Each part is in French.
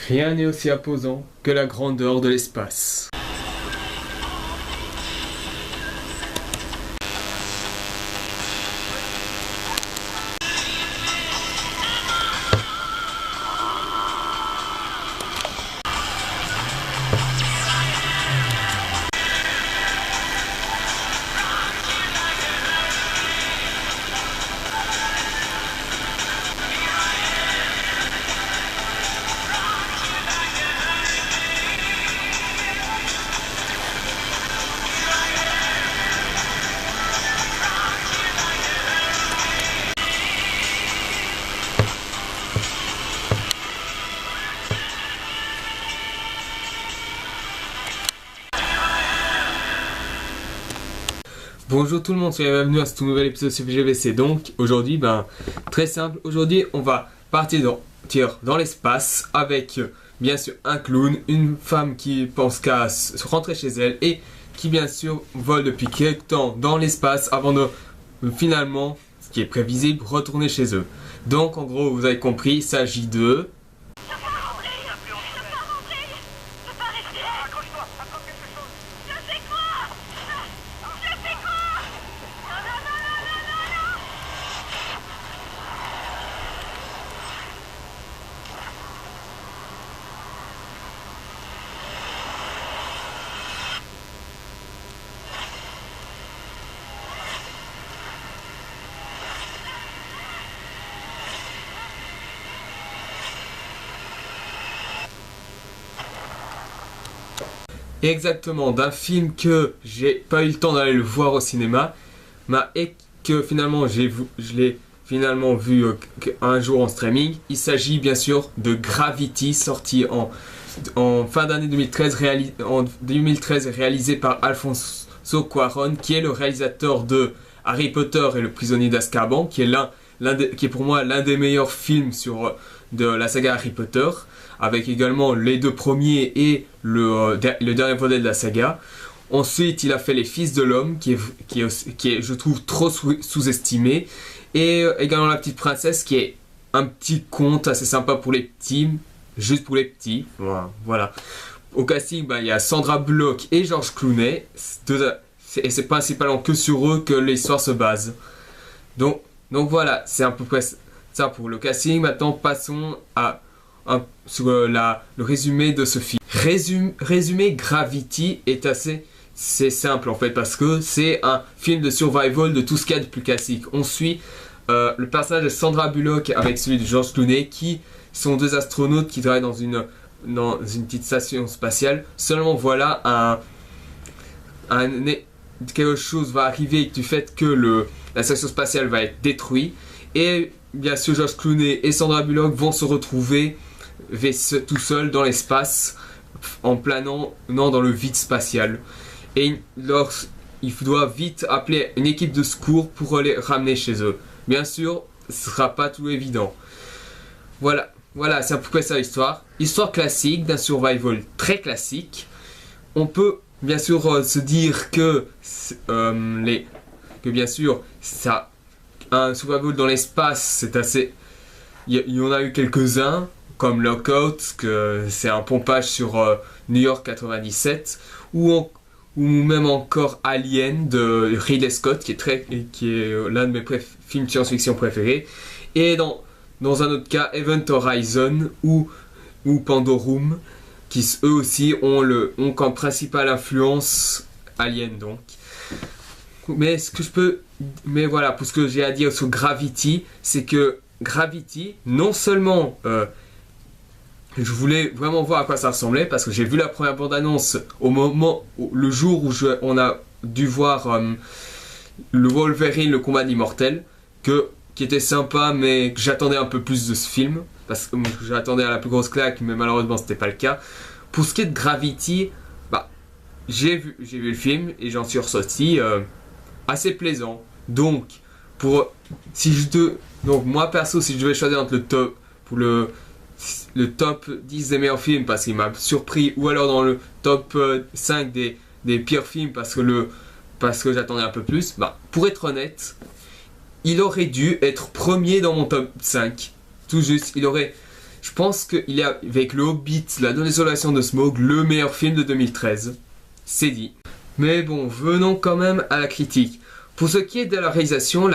Rien n'est aussi imposant que la grandeur de l'espace. Bonjour tout le monde, soyez bienvenus à ce tout nouvel épisode sur GVC. Donc aujourd'hui, très simple, aujourd'hui on va partir dans l'espace avec bien sûr un clown, une femme qui pense qu'à rentrer chez elle et qui bien sûr vole depuis quelques temps dans l'espace avant de finalement, ce qui est prévisible, retourner chez eux. Donc en gros vous avez compris, il s'agit de... Exactement, d'un film que j'ai pas eu le temps d'aller le voir au cinéma, et que finalement je l'ai finalement vu un jour en streaming. Il s'agit bien sûr de Gravity, sorti en fin d'année 2013, réalisé par Alfonso Cuarón, qui est le réalisateur de Harry Potter et le prisonnier d'Azkaban, qui est pour moi l'un des meilleurs films de la saga Harry Potter, avec également les deux premiers et le dernier volet de la saga. Ensuite, il a fait Les Fils de l'Homme, qui est, je trouve, trop sous-estimé. Et également La Petite Princesse, qui est un petit conte assez sympa pour les petits, juste pour les petits. Voilà. Au casting, il y a Sandra Bullock et George Clooney. Et c'est principalement que sur eux que l'histoire se base. Donc voilà, c'est à peu près ça pour le casting. Maintenant, passons sur le résumé de ce film. Résumé Gravity c'est simple en fait, parce que c'est un film de survival de tout ce qu'il y a de plus classique. On suit le personnage de Sandra Bullock avec celui de George Clooney, qui sont deux astronautes qui travaillent dans une petite station spatiale. Seulement voilà, quelque chose va arriver du fait que la station spatiale va être détruite, et bien sûr George Clooney et Sandra Bullock vont se retrouver tout seuls dans l'espace en planant dans le vide spatial, et il doit vite appeler une équipe de secours pour les ramener chez eux. Bien sûr, ce sera pas tout évident. Voilà, c'est à peu près ça l'histoire. Histoire classique d'un survival très classique. On peut bien sûr se dire que bien sûr un survival dans l'espace, c'est assez... Il y en a eu quelques-uns, comme Lockout, que c'est un pompage sur New York 97, ou même encore Alien de Ridley Scott, qui est l'un de mes films de science-fiction préférés, et dans un autre cas Event Horizon ou Pandorum, qui eux aussi ont comme principale influence Alien. Donc mais voilà, pour ce que j'ai à dire sur Gravity, c'est que Gravity, non seulement je voulais vraiment voir à quoi ça ressemblait, parce que j'ai vu la première bande-annonce le jour où on a dû voir le Wolverine, le combat d'immortel, qui était sympa, mais que j'attendais un peu plus de ce film, parce que j'attendais à la plus grosse claque, mais malheureusement c'était pas le cas. Pour ce qui est de Gravity, j'ai vu le film et j'en suis ressorti assez plaisant. Donc moi perso, si je devais choisir entre le top 10 des meilleurs films parce qu'il m'a surpris, ou alors dans le top 5 des pires films parce que j'attendais un peu plus, pour être honnête, il aurait dû être premier dans mon top 5. Tout juste, je pense qu'il est avec le Hobbit, la désolation de Smaug, le meilleur film de 2013. C'est dit. Mais bon, venons quand même à la critique. Pour ce qui est de la réalisation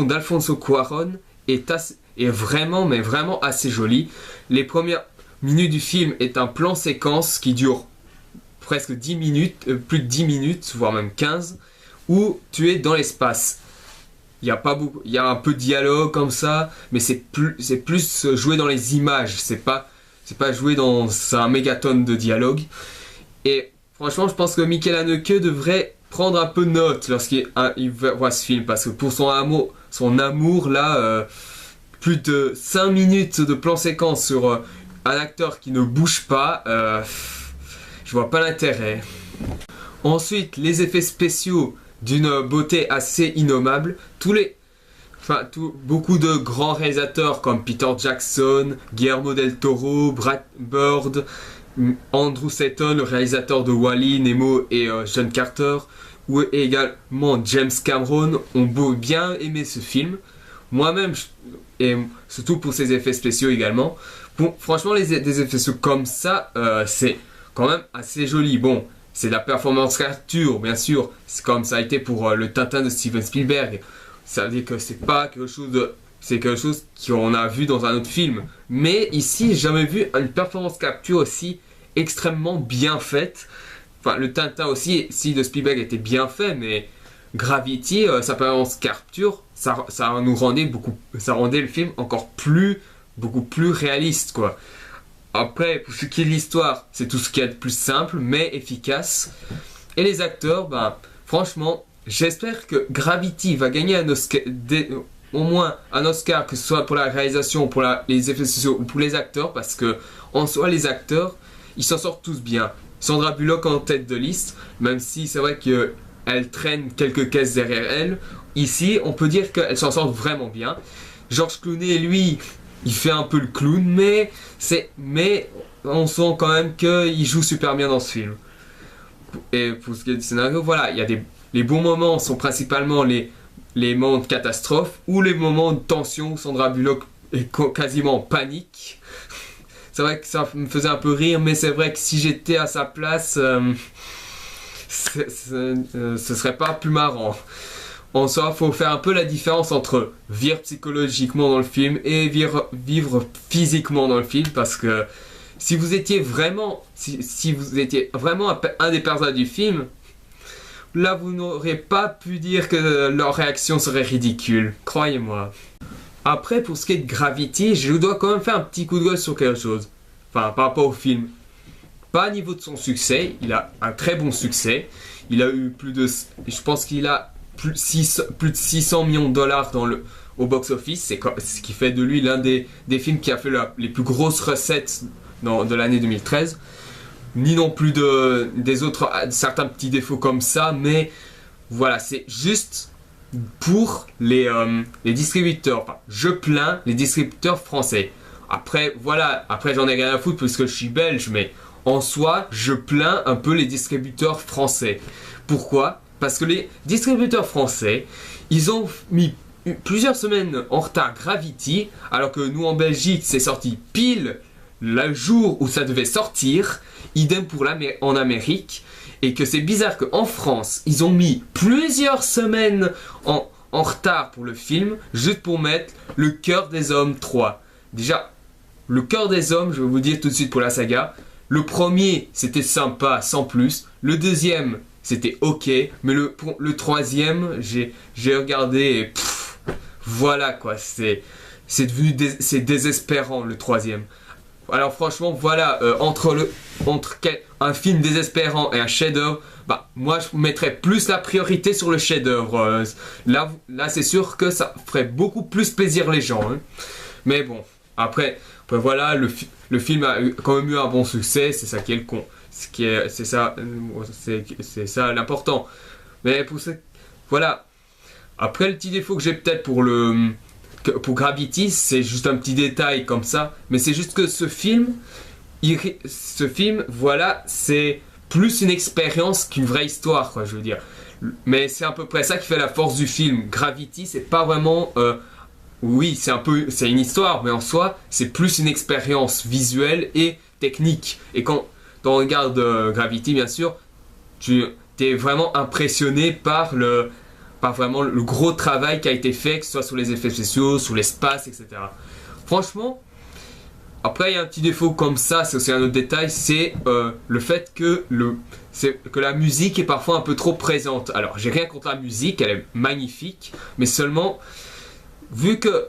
d'Alfonso Cuarón est vraiment, mais vraiment assez jolie. Les premières minutes du film est un plan séquence qui dure presque 10 minutes, plus de 10 minutes, voire même 15, où tu es dans l'espace. Il y a pas beaucoup, il y a un peu de dialogue comme ça, mais c'est plus joué dans les images, c'est pas joué dans un mégatonne de dialogue. Et franchement, je pense que Michael Haneke devrait prendre un peu de note lorsqu'il voit ce film, parce que pour son amour là, plus de 5 minutes de plan séquence sur un acteur qui ne bouge pas, je vois pas l'intérêt. Ensuite, les effets spéciaux d'une beauté assez innommable. Beaucoup de grands réalisateurs comme Peter Jackson, Guillermo del Toro, Brad Bird, Andrew Stanton, le réalisateur de Wall-E, Nemo et John Carter, ou également James Cameron ont bien aimé ce film. Moi-même, et surtout pour ses effets spéciaux également. Bon, franchement, des effets spéciaux comme ça, c'est quand même assez joli. Bon, c'est de la performance capture, bien sûr. C'est comme ça a été pour le Tintin de Steven Spielberg. Ça veut dire que c'est pas quelque chose c'est quelque chose qu'on a vu dans un autre film. Mais ici, j'ai jamais vu une performance capture aussi extrêmement bien faite. Enfin, le Tintin aussi, si de Spielberg était bien fait, mais Gravity, sa performance capture, ça rendait le film beaucoup plus réaliste, quoi. Après, pour ce qui est de l'histoire, c'est tout ce qu'il y a de plus simple, mais efficace. Et les acteurs, franchement, j'espère que Gravity va gagner un Oscar, au moins un Oscar, que ce soit pour la réalisation, pour les effets sociaux ou pour les acteurs, parce que en soi, les acteurs, ils s'en sortent tous bien. Sandra Bullock en tête de liste, même si c'est vrai qu'elle traîne quelques caisses derrière elle. Ici, on peut dire qu'elle s'en sort vraiment bien. George Clooney, lui, il fait un peu le clown, mais on sent quand même qu'il joue super bien dans ce film. Et pour ce qui est du scénario, voilà, les bons moments sont principalement les moments de catastrophe ou les moments de tension où Sandra Bullock est quasiment en panique. C'est vrai que ça me faisait un peu rire, mais c'est vrai que si j'étais à sa place, ce serait pas plus marrant. En soi, il faut faire un peu la différence entre vivre psychologiquement dans le film et vivre physiquement dans le film, parce que si vous étiez vraiment, un des personnages du film, là vous n'auriez pas pu dire que leur réaction serait ridicule, croyez-moi. Après, pour ce qui est de Gravity, je dois quand même faire un petit coup de gueule sur quelque chose. Enfin, par rapport au film. Pas au niveau de son succès, il a un très bon succès. Il a eu je pense qu'il a plus de 600 millions de dollars au box-office, ce qui fait de lui l'un des films qui a fait les plus grosses recettes de l'année 2013. Ni non plus certains petits défauts comme ça, mais voilà, c'est juste pour les distributeurs. Enfin, je plains les distributeurs français. Après, voilà, j'en ai rien à foutre parce que je suis belge, mais en soi, je plains un peu les distributeurs français. Pourquoi ? Parce que les distributeurs français, ils ont mis plusieurs semaines en retard Gravity, alors que nous en Belgique, c'est sorti pile le jour où ça devait sortir. Idem pour en Amérique. Et que c'est bizarre qu'en France, ils ont mis plusieurs semaines en retard pour le film, juste pour mettre Le Cœur des Hommes 3. Déjà, Le Cœur des Hommes, je vais vous dire tout de suite pour la saga. Le premier, c'était sympa, sans plus. Le deuxième, c'était ok, mais le troisième, j'ai regardé et voilà quoi, c'est c'est désespérant le troisième. Alors franchement, voilà, entre un film désespérant et un chef-d'œuvre, moi je mettrais plus la priorité sur le chef-d'œuvre. Là c'est sûr que ça ferait beaucoup plus plaisir les gens. Hein. Mais bon, après voilà, le film a quand même eu un bon succès, c'est ça qui est le con. C'est ça l'important. Mais voilà. Après, le petit défaut que j'ai peut-être pour Gravity, c'est juste un petit détail comme ça. Mais c'est juste que ce film, voilà, c'est plus une expérience qu'une vraie histoire, quoi, je veux dire. Mais c'est à peu près ça qui fait la force du film. Gravity, c'est pas vraiment oui, c'est une histoire, mais en soi, c'est plus une expérience visuelle et technique. Et quand on regarde Gravity, bien sûr, tu es vraiment impressionné par vraiment le gros travail qui a été fait, que ce soit sur les effets spéciaux, sur l'espace, etc. Franchement, après il y a un petit défaut comme ça, c'est aussi un autre détail, c'est le fait que la musique est parfois un peu trop présente. Alors, j'ai rien contre la musique, elle est magnifique, mais seulement vu que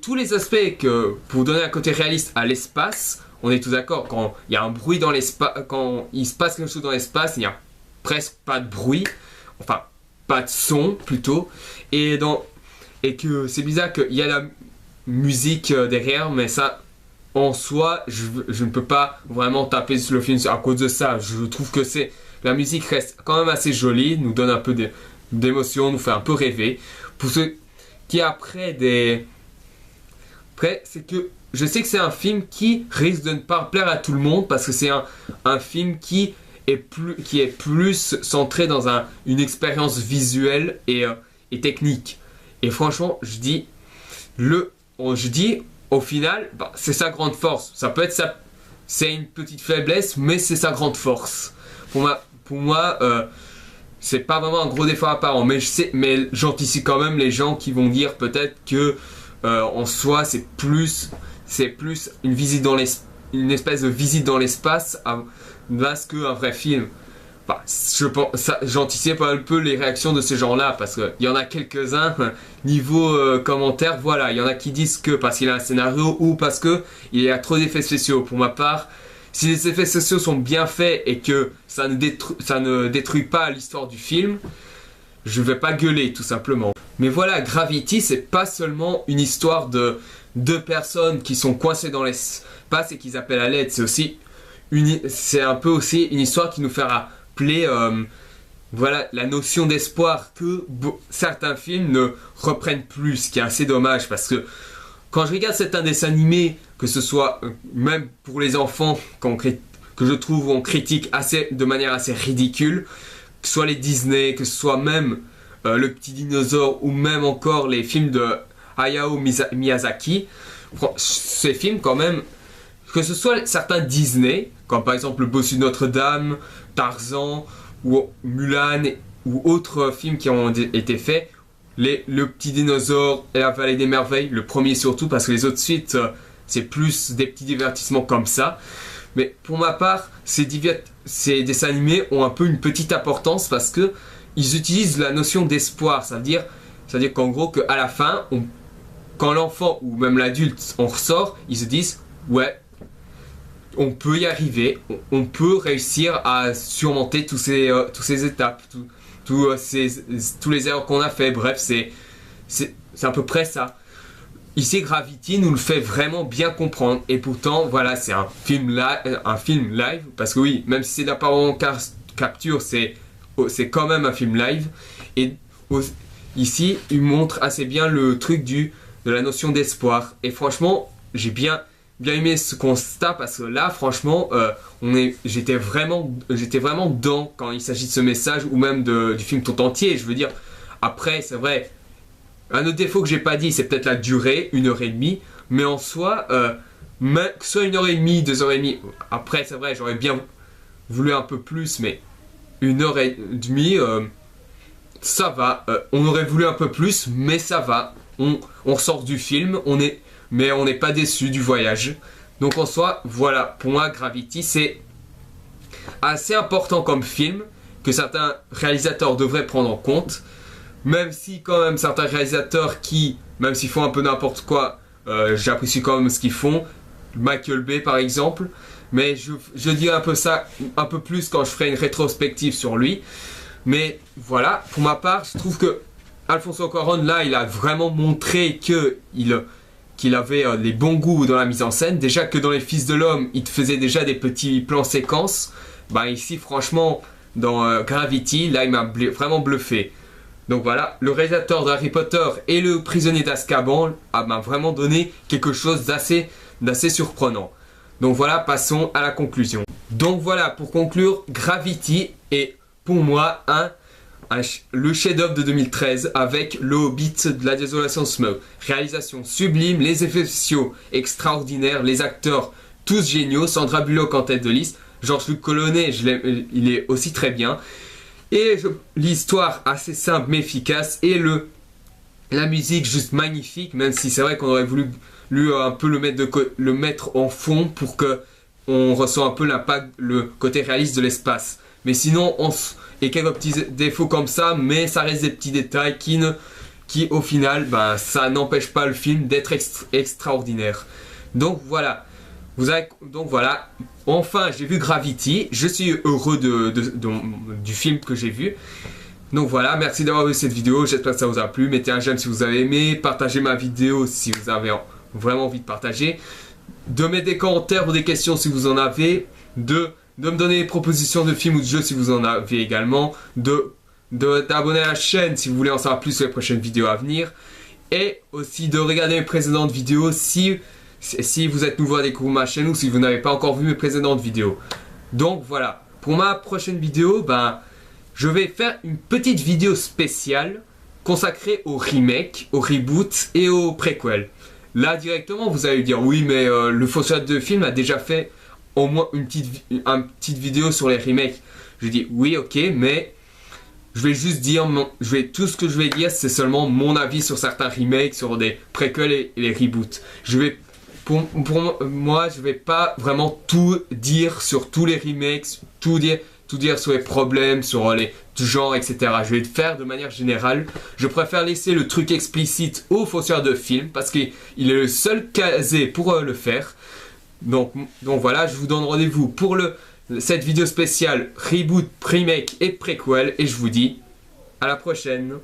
tous les aspects pour donner un côté réaliste à l'espace, on est tous d'accord, quand il y a un bruit dans l'espace, quand il se passe quelque chose dans l'espace, il n'y a presque pas de bruit, enfin pas de son plutôt, et que c'est bizarre qu'il y a la musique derrière, mais ça en soi, je ne peux pas vraiment taper sur le film à cause de ça. Je trouve que la musique reste quand même assez jolie, nous donne un peu d'émotion, nous fait un peu rêver. Pour ceux qui Après, c'est que je sais que c'est un film qui risque de ne pas plaire à tout le monde parce que c'est un film qui est plus centré dans une expérience visuelle et technique. Et franchement, je dis au final, c'est sa grande force. Ça peut être c'est une petite faiblesse, mais c'est sa grande force. Pour moi, c'est pas vraiment un gros défaut apparent, mais j'anticipe quand même les gens qui vont dire peut-être que en soi c'est plus une espèce de visite dans l'espace parce qu'un vrai film. J'anticipe un peu les réactions de ces gens-là parce qu'il y en a quelques-uns niveau commentaire, voilà, il y en a qui disent que parce qu'il y a un scénario ou parce que il y a trop d'effets spéciaux. Pour ma part, si les effets sociaux sont bien faits et que ça ne détruit pas l'histoire du film, je vais pas gueuler tout simplement. Mais voilà, Gravity, c'est pas seulement une histoire de deux personnes qui sont coincées dans l'espace et qui appellent à l'aide, c'est un peu aussi une histoire qui nous fait rappeler voilà, la notion d'espoir que certains films ne reprennent plus, ce qui est assez dommage parce que quand je regarde certains dessins animés, que ce soit même pour les enfants, que je trouve on critique de manière assez ridicule, que ce soit les Disney, que ce soit même le petit dinosaure ou même encore les films de Hayao Miyazaki, ces films quand même, que ce soit certains Disney, comme par exemple Le Bossu de Notre-Dame, Tarzan ou Mulan ou autres films qui ont été faits, le petit dinosaure et la vallée des merveilles, le premier surtout parce que les autres suites c'est plus des petits divertissements comme ça. Mais pour ma part, ces dessins animés ont un peu une petite importance parce que ils utilisent la notion d'espoir. Ça veut dire qu'en gros, qu'à la fin, quand l'enfant ou même l'adulte en ressort, ils se disent ouais, on peut y arriver, on peut réussir à surmonter toutes ces étapes, tous les erreurs qu'on a fait. Bref, c'est à peu près ça. Ici, Gravity nous le fait vraiment bien comprendre. Et pourtant, voilà, c'est un film live. Parce que oui, même si c'est de la parole capture, c'est quand même un film live. Et ici, il montre assez bien le truc de la notion d'espoir. Et franchement, j'ai bien aimé ce constat parce que là, franchement, j'étais vraiment dedans quand il s'agit de ce message ou même du film tout entier. Je veux dire, après, c'est vrai. Un autre défaut que j'ai pas dit, c'est peut-être la durée, 1h30. Mais en soi, que ce soit 1h30, 2h30, après c'est vrai, j'aurais bien voulu un peu plus, mais 1h30, ça va. On aurait voulu un peu plus, mais ça va. On sort du film, mais on n'est pas déçu du voyage. Donc en soi, voilà, pour moi, Gravity, c'est assez important comme film que certains réalisateurs devraient prendre en compte. Même si quand même certains réalisateurs même s'ils font un peu n'importe quoi, j'apprécie quand même ce qu'ils font. Michael Bay par exemple. Mais je dirai un peu ça, un peu plus quand je ferai une rétrospective sur lui. Mais voilà, pour ma part, je trouve que Alfonso Cuarón, là, il a vraiment montré qu'il avait les bons goûts dans la mise en scène. Déjà que dans Les Fils de l'Homme, il te faisait déjà des petits plans séquences. Ici, franchement, dans Gravity, là, il m'a vraiment bluffé. Donc voilà, le réalisateur de Harry Potter et le prisonnier d'Azkaban m'a vraiment donné quelque chose d'assez surprenant. Donc voilà, passons à la conclusion. Donc voilà, pour conclure, Gravity est pour moi le chef-d'œuvre de 2013 avec Le Hobbit de la Désolation de Smaug. Réalisation sublime, les effets spéciaux extraordinaires, les acteurs tous géniaux, Sandra Bullock en tête de liste, Georges-Luc Colonnet, il est aussi très bien. Et l'histoire assez simple mais efficace et la musique juste magnifique, même si c'est vrai qu'on aurait voulu un peu le mettre en fond pour que on ressent un peu l'impact, le côté réaliste de l'espace. Mais sinon, et quelques petits défauts comme ça, mais ça reste des petits détails qui au final, ben, ça n'empêche pas le film d'être extraordinaire. Donc voilà. Donc voilà. Enfin, j'ai vu Gravity. Je suis heureux du film que j'ai vu. Donc voilà, merci d'avoir vu cette vidéo. J'espère que ça vous a plu. Mettez un j'aime si vous avez aimé. Partagez ma vidéo si vous avez vraiment envie de partager. De mettre des commentaires ou des questions si vous en avez. De me donner des propositions de films ou de jeux si vous en avez également. D'abonner à la chaîne si vous voulez en savoir plus sur les prochaines vidéos à venir. Et aussi de regarder mes précédentes vidéos si vous êtes nouveau à découvrir ma chaîne ou si vous n'avez pas encore vu mes précédentes vidéos. Donc voilà, pour ma prochaine vidéo, ben, je vais faire une petite vidéo spéciale consacrée au remake, au reboot et au prequel. Là directement vous allez dire oui mais le fossoyeur de film a déjà fait au moins une petite vidéo sur les remakes. Je dis oui ok mais je vais juste dire, tout ce que je vais dire c'est seulement mon avis sur certains remakes, sur des prequels et les reboots. Pour moi, je vais pas vraiment tout dire sur tous les remakes, tout dire sur les problèmes, sur les genres, etc. Je vais le faire de manière générale. Je préfère laisser le truc explicite au fossoyeur de film parce qu'il est le seul casé pour le faire. Donc voilà, je vous donne rendez-vous pour cette vidéo spéciale reboot, remake et prequel et je vous dis à la prochaine.